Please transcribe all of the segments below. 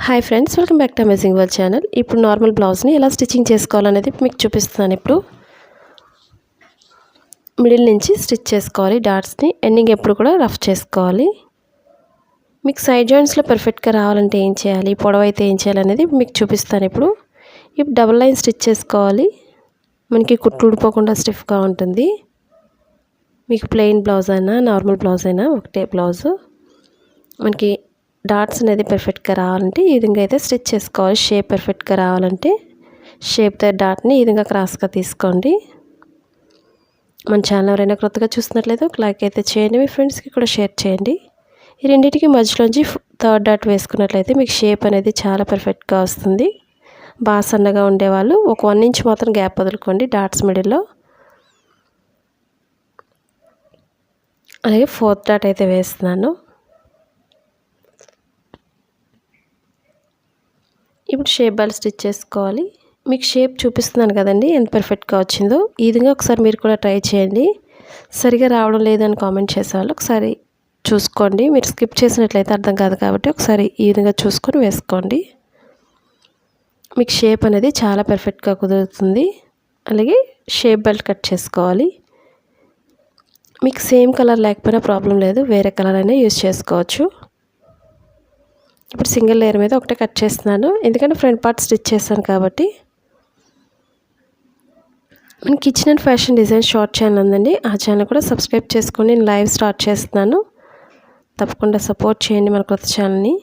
Hi friends, welcome back to amazing world channel. ఇప్పుడు normal బ్లౌజ్ని ఎలా స్టిచ్చింగ్ చేసుకోవాలనేది మీకు చూపిస్తున్నాను. ఇప్పుడు మిడిల్ నుంచి స్టిచ్ చేసుకోవాలి. డాట్స్ని ఎండింగ్ ఎప్పుడు కూడా రఫ్ చేసుకోవాలి. మీకు సైడ్ జాయింట్స్లో పర్ఫెక్ట్గా రావాలంటే ఏం చేయాలి, పొడవైతే ఏం చేయాలి అనేది మీకు చూపిస్తాను. ఇప్పుడు డబుల్ లైన్ స్టిచ్ చేసుకోవాలి. మనకి కుట్లు ఊడిపోకుండా స్టిఫ్గా ఉంటుంది. మీకు ప్లెయిన్ బ్లౌజ్ అయినా నార్మల్ బ్లౌజ్ అయినా ఒకటే బ్లౌజు. మనకి డాట్స్ అనేది పర్ఫెక్ట్గా రావాలంటే ఈ విధంగా అయితే స్టిచ్ చేసుకోవాలి. షేప్ పర్ఫెక్ట్గా రావాలంటే షేప్ డాట్ని ఈ విధంగా క్రాస్గా తీసుకోండి. మన ఛానల్ ఎవరైనా కొత్తగా చూస్తున్నట్లయితే ఒక లైక్ అయితే చేయండి, మీ ఫ్రెండ్స్కి కూడా షేర్ చేయండి. ఈ రెండింటికి మధ్యలోంచి థర్డ్ డాట్ వేసుకున్నట్లయితే మీకు షేప్ అనేది చాలా పర్ఫెక్ట్గా వస్తుంది. బాగా సన్నగా ఉండేవాళ్ళు ఒక 1 ఇంచ్ మాత్రం గ్యాప్ వదులుకోండి డాట్స్ మిడిల్లో. అలాగే ఫోర్త్ డాట్ అయితే వేస్తున్నాను. ఇప్పుడు షేప్ బాల్ స్టిచ్ చేసుకోవాలి. మీకు షేప్ చూపిస్తున్నాను కదండి ఎంత పర్ఫెక్ట్గా వచ్చిందో. ఈ విధంగా ఒకసారి మీరు కూడా ట్రై చేయండి. సరిగా రావడం లేదని కామెంట్ చేసేవాళ్ళు ఒకసారి చూసుకోండి. మీరు స్కిప్ చేసినట్లయితే అర్థం కాదు కాబట్టి ఒకసారి ఈ విధంగా చూసుకొని వేసుకోండి. మీకు షేప్ అనేది చాలా పర్ఫెక్ట్గా కుదురుతుంది. అలాగే షేప్ బెల్ట్ కట్ చేసుకోవాలి. మీకు సేమ్ కలర్ లేకపోయినా ప్రాబ్లం లేదు, వేరే కలర్ అయినా యూజ్ చేసుకోవచ్చు. ఇప్పుడు సింగిల్ లేయర్ మీద ఒకటే కట్ చేస్తున్నాను, ఎందుకంటే ఫ్రంట్ పార్ట్ స్టిచ్ చేస్తాను కాబట్టి. మన kitchen and fashion design short channel ఉందండి, ఆ ఛానల్ కూడా సబ్స్క్రైబ్ చేసుకొని నేను లైవ్ స్టార్ట్ చేస్తున్నాను. తప్పకుండా సపోర్ట్ చేయండి మన కొత్త ఛానల్ని.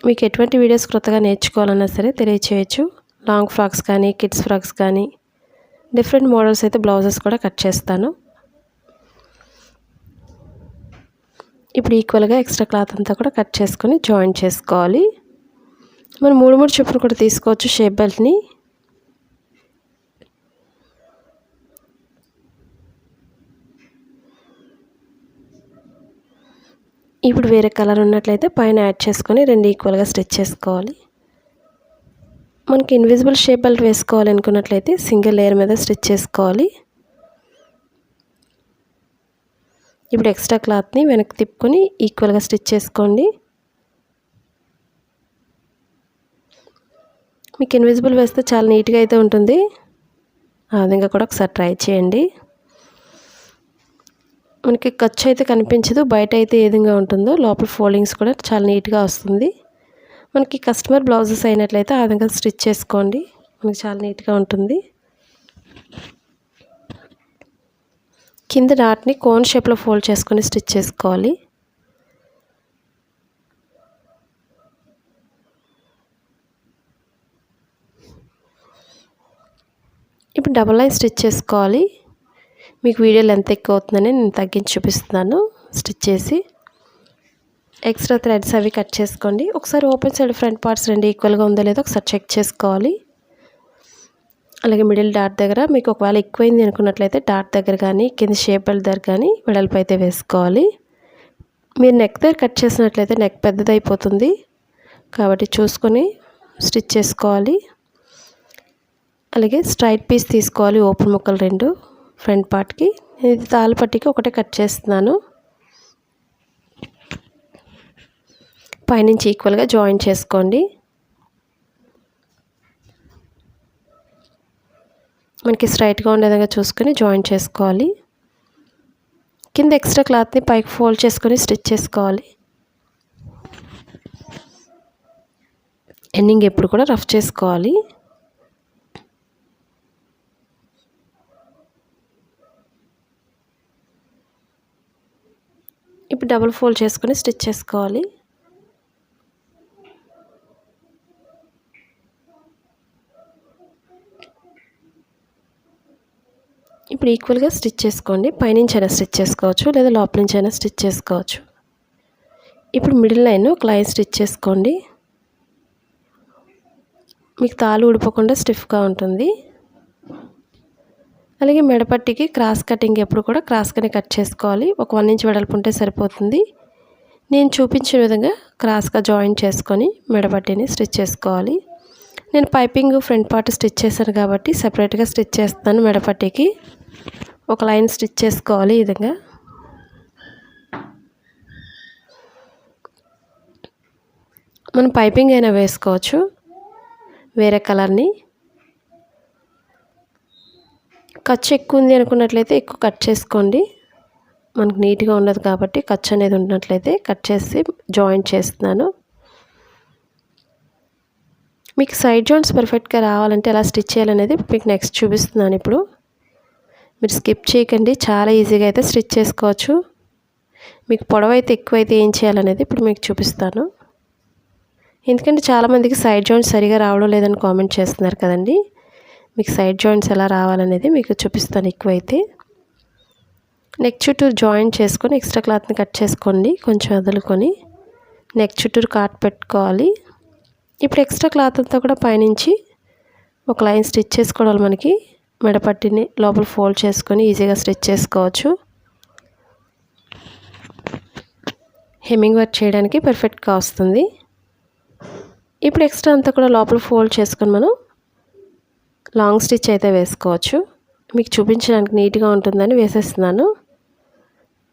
మీకు ఎటువంటి వీడియోస్ కొత్తగా నేర్చుకోవాలన్నా సరే తెలియచేయచ్చు. లాంగ్ ఫ్రాక్స్ కానీ, కిడ్స్ ఫ్రాక్స్ కానీ, డిఫరెంట్ మోడల్స్ అయితే బ్లౌజెస్ కూడా కట్ చేస్తాను. ఇప్పుడు ఈక్వల్గా ఎక్స్ట్రా క్లాత్ అంతా కూడా కట్ చేసుకొని జాయిన్ చేసుకోవాలి. మనం 3 చొప్పున కూడా తీసుకోవచ్చు షేప్ బెల్ట్ని. ఇప్పుడు వేరే కలర్ ఉన్నట్లయితే పైన యాడ్ చేసుకొని 2 ఈక్వల్గా స్టిచ్ చేసుకోవాలి. మనకి ఇన్విజిబుల్ షేప్ బెల్ట్ వేసుకోవాలి అనుకున్నట్లయితే సింగిల్ లేయర్ మీద స్టిచ్ చేసుకోవాలి. ఇప్పుడు ఎక్స్ట్రా క్లాత్ని వెనక్కి తిప్పుకొని ఈక్వల్గా స్టిచ్ చేసుకోండి. మీకు ఇన్విజిబుల్ వేస్తే చాలా నీట్గా అయితే ఉంటుంది. ఆ విధంగా కూడా ఒకసారి ట్రై చేయండి. మనకి ఖర్చు అయితే కనిపించదు, బయట అయితే ఏ విధంగా ఉంటుందో లోపల ఫోల్డింగ్స్ కూడా చాలా నీట్గా వస్తుంది. మనకి కస్టమర్ బ్లౌజెస్ అయినట్లయితే ఆ విధంగా స్టిచ్ చేసుకోండి, మనకి చాలా నీట్గా ఉంటుంది. కింద డాట్ని కోన్ షేప్లో ఫోల్డ్ చేసుకొని స్టిచ్ చేసుకోవాలి. ఇప్పుడు డబల్ లైన్ స్టిచ్ చేసుకోవాలి. మీకు వీడియో లెంత్ ఎక్కువ అవుతుందని నేను తగ్గించి చూపిస్తున్నాను. స్టిచ్ చేసి ఎక్స్ట్రా థ్రెడ్స్ అవి కట్ చేసుకోండి. ఒకసారి ఓపెన్ సైడ్ ఫ్రంట్ పార్ట్స్ 2 ఈక్వల్గా ఉందో లేదో ఒకసారి చెక్ చేసుకోవాలి. అలాగే మిడిల్ డాట్ దగ్గర మీకు ఒకవేళ ఎక్కువైంది అనుకున్నట్లయితే డాట్ దగ్గర కానీ కింద షేప్ బెల్ట్ దగ్గర కానీ వెడల్పు అయితే వేసుకోవాలి. మీరు నెక్ దగ్గర కట్ చేసినట్లయితే నెక్ పెద్దదైపోతుంది కాబట్టి చూసుకొని స్టిచ్ చేసుకోవాలి. అలాగే స్ట్రైట్ పీస్ తీసుకోవాలి, ఓపెన్ ముక్కలు 2 ఫ్రంట్ పార్ట్కి. ఇది తాళ్ళ పట్టికి ఒకటే కట్ చేస్తున్నాను. పైనుంచి ఈక్వల్గా జాయిన్ చేసుకోండి. మనకి స్ట్రైట్గా ఉండే విధంగా చూసుకొని జాయిన్ చేసుకోవాలి. కింద ఎక్స్ట్రా క్లాత్ని పైకి ఫోల్డ్ చేసుకొని స్టిచ్ చేసుకోవాలి. ఎండింగ్ ఎప్పుడు కూడా రఫ్ చేసుకోవాలి. ఇప్పుడు డబుల్ ఫోల్డ్ చేసుకొని స్టిచ్ చేసుకోవాలి. ఇప్పుడు ఈక్వల్గా స్టిచ్ చేసుకోండి. పైనుంచి అయినా స్టిచ్ చేసుకోవచ్చు, లేదా లోపల నుంచి అయినా స్టిచ్ చేసుకోవచ్చు. ఇప్పుడు మిడిల్ లైన్ ఒక లైన్ స్టిచ్ చేసుకోండి. మీకు తాళ్ళు ఊడిపోకుండా స్టిఫ్గా ఉంటుంది. అలాగే మెడపట్టికి క్రాస్ కటింగ్ ఎప్పుడు కూడా క్రాస్గానే కట్ చేసుకోవాలి. ఒక 1 ఇంచ్ వెడల్పు ఉంటే సరిపోతుంది. నేను చూపించిన విధంగా క్రాస్గా జాయిన్ చేసుకొని మెడపట్టిని స్టిచ్ చేసుకోవాలి. నేను పైపింగ్ ఫ్రంట్ పార్ట్ స్టిచ్ చేశాను కాబట్టి సెపరేట్గా స్టిచ్ చేస్తాను. మెడపట్టికి ఒక లైన్ స్టిచ్ చేసుకోవాలి ఈ విధంగా. మనం పైపింగ్ అయినా వేసుకోవచ్చు వేరే కలర్ని. ఖర్చు ఎక్కువ ఉంది అనుకున్నట్లయితే ఎక్కువ కట్ చేసుకోండి. మనకు నీట్గా ఉండదు కాబట్టి ఖర్చు అనేది ఉన్నట్లయితే కట్ చేసి జాయింట్ చేస్తున్నాను. మీకు సైడ్ జాయింట్స్ పర్ఫెక్ట్గా రావాలంటే ఎలా స్టిచ్ చేయాలనేది మీకు నెక్స్ట్ చూపిస్తున్నాను. ఇప్పుడు మీరు స్కిప్ చేయకండి, చాలా ఈజీగా అయితే స్టిచ్ చేసుకోవచ్చు. మీకు పొడవైతే ఎక్కువైతే ఏం చేయాలనేది ఇప్పుడు మీకు చూపిస్తాను. ఎందుకంటే చాలామందికి సైడ్ జాయింట్స్ సరిగా రావడం లేదని కామెంట్ చేస్తున్నారు కదండి. మీకు సైడ్ జాయింట్స్ ఎలా రావాలనేది మీకు చూపిస్తాను. ఎక్కువైతే నెక్ చుట్టూరు జాయింట్ చేసుకొని ఎక్స్ట్రా క్లాత్ని కట్ చేసుకోండి, కొంచెం వదులుకొని నెక్ చుట్టూరు కాట్ పెట్టుకోవాలి. ఇప్పుడు ఎక్స్ట్రా క్లాత్ అంతా కూడా పైనుంచి ఒక లైన్ స్టిచ్ చేసుకోవడం మనకి మెడపట్టిని లోపల ఫోల్డ్ చేసుకొని ఈజీగా స్టిచ్ చేసుకోవచ్చు. హెమ్మింగ్ వర్క్ చేయడానికి పర్ఫెక్ట్గా వస్తుంది. ఇప్పుడు ఎక్స్ట్రా అంతా కూడా లోపల ఫోల్డ్ చేసుకొని మనం లాంగ్ స్టిచ్ అయితే వేసుకోవచ్చు. మీకు చూపించడానికి నీట్గా ఉంటుందని వేసేస్తున్నాను.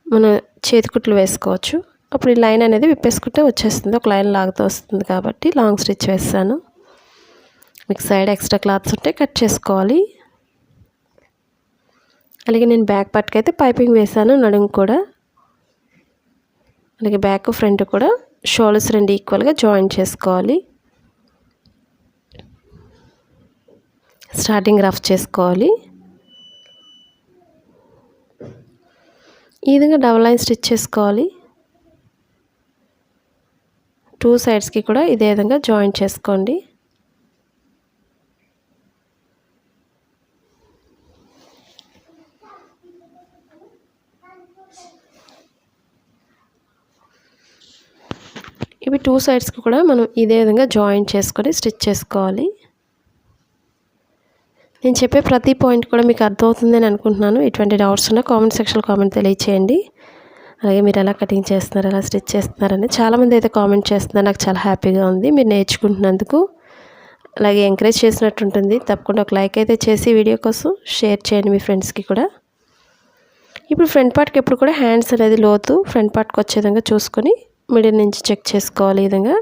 మనం చేతికుట్లు వేసుకోవచ్చు. అప్పుడు ఈ లైన్ అనేది విప్పేసుకుంటే వచ్చేస్తుంది, ఒక లైన్ లాగుతూ వస్తుంది కాబట్టి లాంగ్ స్టిచ్ వేస్తాను. మీకు సైడ్ ఎక్స్ట్రా క్లాత్స్ ఉంటే కట్ చేసుకోవాలి. అలాగే నేను బ్యాక్ పార్ట్కి అయితే పైపింగ్ వేసాను, నడుము కూడా. అలాగే బ్యాక్ ఫ్రంట్ కూడా షోల్డర్స్ రెండు ఈక్వల్గా జాయిన్ చేసుకోవాలి. స్టార్టింగ్ రఫ్ చేసుకోవాలి. ఈ విధంగా డబుల్ లైన్ స్టిచ్ చేసుకోవాలి. 2 సైడ్స్కి కూడా ఇదే విధంగా జాయిన్ చేసుకోండి. ఇవి 2 సైడ్స్కి కూడా మనం ఇదే విధంగా జాయిన్ చేసుకొని స్టిచ్ చేసుకోవాలి. నేను చెప్పే ప్రతి పాయింట్ కూడా మీకు అర్థమవుతుందని అనుకుంటున్నాను. ఎటువంటి డౌట్స్ ఉన్నా కామెంట్ సెక్షన్లో కామెంట్ తెలియచేయండి. అలాగే మీరు ఎలా కటింగ్ చేస్తున్నారు, ఎలా స్టిచ్ చేస్తున్నారని చాలామంది అయితే కామెంట్ చేస్తున్నారు. నాకు చాలా హ్యాపీగా ఉంది మీరు నేర్చుకుంటున్నందుకు. అలాగే ఎంకరేజ్ చేసినట్టు ఉంటుంది. తప్పకుండా ఒక లైక్ అయితే చేసి వీడియో కోసం షేర్ చేయండి మీ ఫ్రెండ్స్కి కూడా. ఇప్పుడు ఫ్రంట్ పార్ట్కి ఎప్పుడు కూడా హ్యాండ్స్ అనేది లోతు ఫ్రంట్ పార్ట్కి వచ్చే విధంగా చూసుకొని మిడిల్ నుంచి చెక్ చేసుకోవాలి. ఈ విధంగా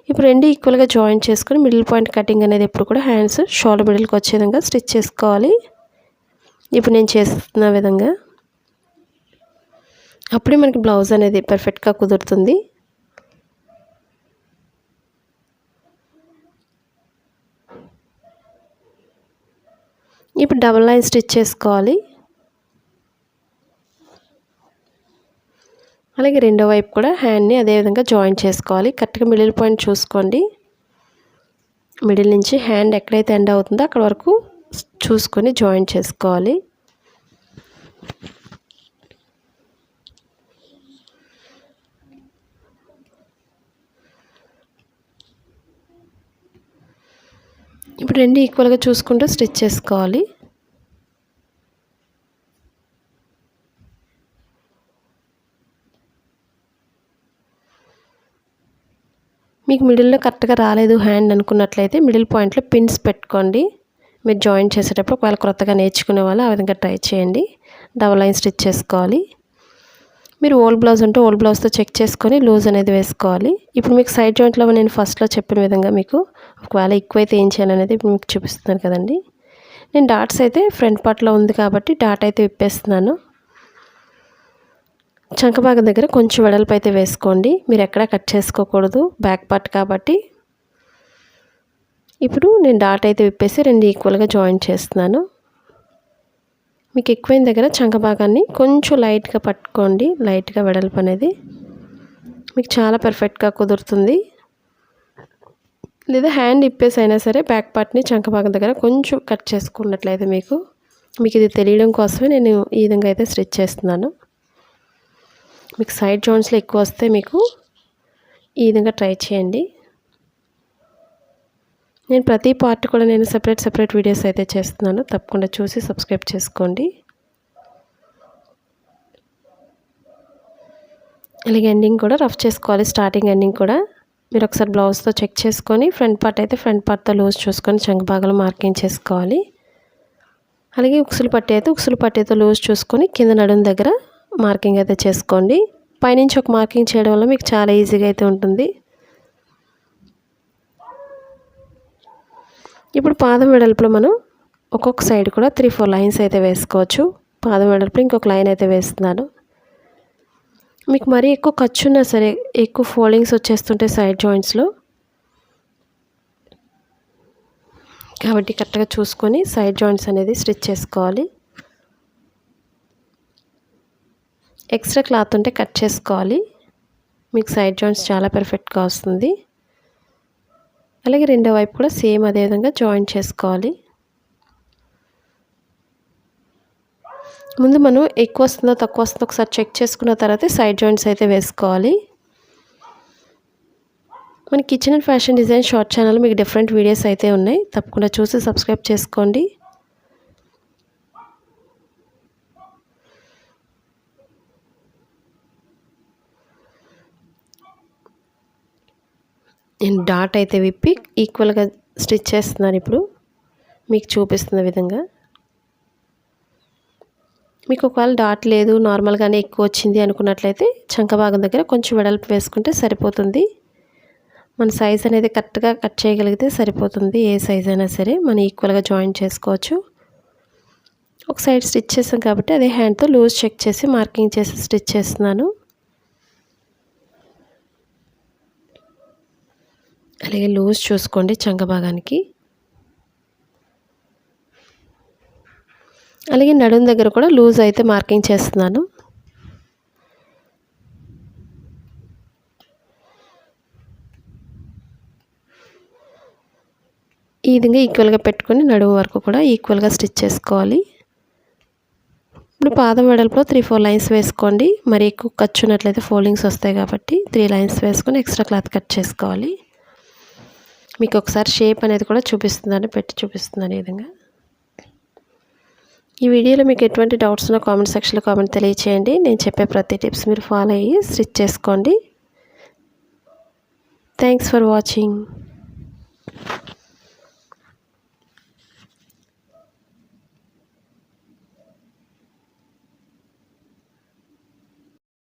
ఇప్పుడు రెండు ఈక్వల్గా జాయిన్ చేసుకొని మిడిల్ పాయింట్ కటింగ్ అనేది ఎప్పుడు కూడా హ్యాండ్స్ షోల్డర్ మిడిల్కి వచ్చే విధంగా స్టిచ్ చేసుకోవాలి. ఇప్పుడు నేను చేస్తున్న విధంగా అప్పుడే మనకి బ్లౌజ్ అనేది పర్ఫెక్ట్గా కుదురుతుంది. ఇప్పుడు డబుల్ లైన్ స్టిచ్ చేసుకోవాలి. అలాగే రెండో వైపు కూడా హ్యాండ్ని అదేవిధంగా జాయిన్ చేసుకోవాలి. కరెక్ట్గా మిడిల్ పాయింట్ చూసుకోండి. మిడిల్ నుంచి హ్యాండ్ ఎక్కడైతే ఎండ్ అవుతుందో అక్కడ వరకు చూసుకొని జాయిన్ చేసుకోవాలి. ఇప్పుడు రెండు ఈక్వల్గా చూసుకుంటూ స్టిచ్ చేసుకోవాలి. మీకు మిడిల్లో కరెక్ట్గా రాలేదు హ్యాండ్ అనుకున్నట్లయితే మిడిల్ పాయింట్లో పిన్స్ పెట్టుకోండి. మీరు జాయిన్ చేసేటప్పుడు ఒకవేళ కొత్తగా నేర్చుకునే వాళ్ళు ఆ విధంగా ట్రై చేయండి. డబల్ లైన్ స్టిచ్ చేసుకోవాలి. మీరు ఓల్డ్ బ్లౌజ్ ఉంటే ఓల్డ్ బ్లౌజ్తో చెక్ చేసుకొని లూజ్ అనేది వేసుకోవాలి. ఇప్పుడు మీకు సైడ్ జాయింట్లో నేను ఫస్ట్లో చెప్పిన విధంగా మీకు ఒకవేళ ఎక్కువైతే ఏం చేయాలనేది ఇప్పుడు మీకు చూపిస్తున్నాను కదండి. నేను డాట్స్ అయితే ఫ్రంట్ పార్ట్లో ఉంది కాబట్టి డాట్ అయితే విప్పేస్తున్నాను. చంక భాగం దగ్గర కొంచెం వెడల్పు అయితే వేసుకోండి. మీరు ఎక్కడా కట్ చేసుకోకూడదు, బ్యాక్ పార్ట్ కాబట్టి. ఇప్పుడు నేను డాట్ అయితే విప్పేసి రెండు ఈక్వల్గా జాయిన్ చేస్తున్నాను. మీకు ఎక్కువైన దగ్గర చంక భాగాన్ని కొంచెం లైట్గా పట్టుకోండి. లైట్గా వెడల్పు అనేది మీకు చాలా పర్ఫెక్ట్గా కుదురుతుంది. లేదా హ్యాండ్ ఇప్పేసి అయినా సరే బ్యాక్ పార్ట్ని చంక భాగం దగ్గర కొంచెం కట్ చేసుకున్నట్లయితే మీకు ఇది తెలియడం కోసమే నేను ఈ విధంగా అయితే స్టిచ్ చేస్తున్నాను. మీకు సైడ్ జాయింట్స్లో ఎక్కువ వస్తే మీకు ఈ విధంగా ట్రై చేయండి. నేను ప్రతి పార్ట్ కూడా నేను సెపరేట్ వీడియోస్ అయితే చేస్తున్నాను. తప్పకుండా చూసి సబ్స్క్రైబ్ చేసుకోండి. అలాగే ఎండింగ్ కూడా రఫ్ చేసుకోవాలి. స్టార్టింగ్ ఎండింగ్ కూడా మీరు ఒకసారి బ్లౌజ్తో చెక్ చేసుకొని ఫ్రంట్ పార్ట్ అయితే ఫ్రంట్ పార్ట్తో లూజ్ చూసుకొని చంక భాగాలు మార్కింగ్ చేసుకోవాలి. అలాగే ఉక్సులు పట్టి అయితే ఉక్సులు పట్టితో లూజ్ చూసుకొని కింద నడుం దగ్గర మార్కింగ్ అయితే చేసుకోండి. పైనుంచి ఒక మార్కింగ్ చేయడం వల్ల మీకు చాలా ఈజీగా అయితే ఉంటుంది. ఇప్పుడు పాదం వెడల్పులో మనం ఒక్కొక్క సైడ్ కూడా 3-4 లైన్స్ అయితే వేసుకోవచ్చు. పాదం వెడల్పులో ఇంకొక లైన్ అయితే వేస్తున్నాను. మీకు మరీ ఎక్కువ ఖర్చున్నా సరే, ఎక్కువ ఫోల్డింగ్స్ వచ్చేస్తుంటే సైడ్ జాయింట్స్లో, కాబట్టి కరెక్ట్గా చూసుకొని సైడ్ జాయింట్స్ అనేది స్టిచ్ చేసుకోవాలి. ఎక్స్ట్రా క్లాత్ ఉంటే కట్ చేసుకోవాలి. మీకు సైడ్ జాయింట్స్ చాలా పర్ఫెక్ట్గా వస్తుంది. అలాగే రెండో వైపు కూడా సేమ్ అదే విధంగా జాయింట్ చేసుకోవాలి. ముందు మనం ఎక్కువ వస్తుందో తక్కువ వస్తుందో ఒకసారి చెక్ చేసుకున్న తర్వాత సైడ్ జాయింట్స్ అయితే వేసుకోవాలి. మన kitchen and fashion design short channel మీకు డిఫరెంట్ వీడియోస్ అయితే ఉన్నాయి, తప్పకుండా చూసి సబ్స్క్రైబ్ చేసుకోండి. నేను డాట్ అయితే విప్పి ఈక్వల్గా స్టిచ్ చేస్తున్నాను. ఇప్పుడు మీకు చూపిస్తున్న విధంగా. మీకు ఒకవేళ డాట్ లేదు, నార్మల్గానే ఎక్కువ వచ్చింది అనుకున్నట్లయితే చంక భాగం దగ్గర కొంచెం వెడల్పు వేసుకుంటే సరిపోతుంది. మన సైజ్ అనేది కరెక్ట్గా కట్ చేయగలిగితే సరిపోతుంది. ఏ సైజ్ అయినా సరే మనం ఈక్వల్గా జాయిన్ చేసుకోవచ్చు. ఒక సైడ్ స్టిచ్ చేసాం కాబట్టి అదే హ్యాండ్తో లూజ్ చెక్ చేసి మార్కింగ్ చేసి స్టిచ్ చేస్తున్నాను. అలాగే లూజ్ చూసుకోండి చంక భాగానికి. అలాగే నడుం దగ్గర కూడా లూజ్ అయితే మార్కింగ్ చేస్తున్నాను. ఈ విధంగా ఈక్వల్గా పెట్టుకొని నడుము వరకు కూడా ఈక్వల్గా స్టిచ్ చేసుకోవాలి. ఇప్పుడు పాదం వెడల్పులో 3-4 లైన్స్ వేసుకోండి. మరి ఎక్కువ ఖర్చున్నట్లయితే ఫోల్డింగ్స్ వస్తాయి కాబట్టి 3 లైన్స్ వేసుకొని ఎక్స్ట్రా క్లాత్ కట్ చేసుకోవాలి. మీకు ఒకసారి షేప్ అనేది కూడా చూపిస్తున్నాను, పెట్టి చూపిస్తున్నాను ఈ విధంగా. ఈ వీడియోలో మీకు ఎటువంటి డౌట్స్ ఉన్నా కామెంట్ సెక్షన్లో కామెంట్ తెలియచేయండి. నేను చెప్పే ప్రతి టిప్స్ మీరు ఫాలో అయ్యి స్టిచ్ చేసుకోండి. Thanks for watching.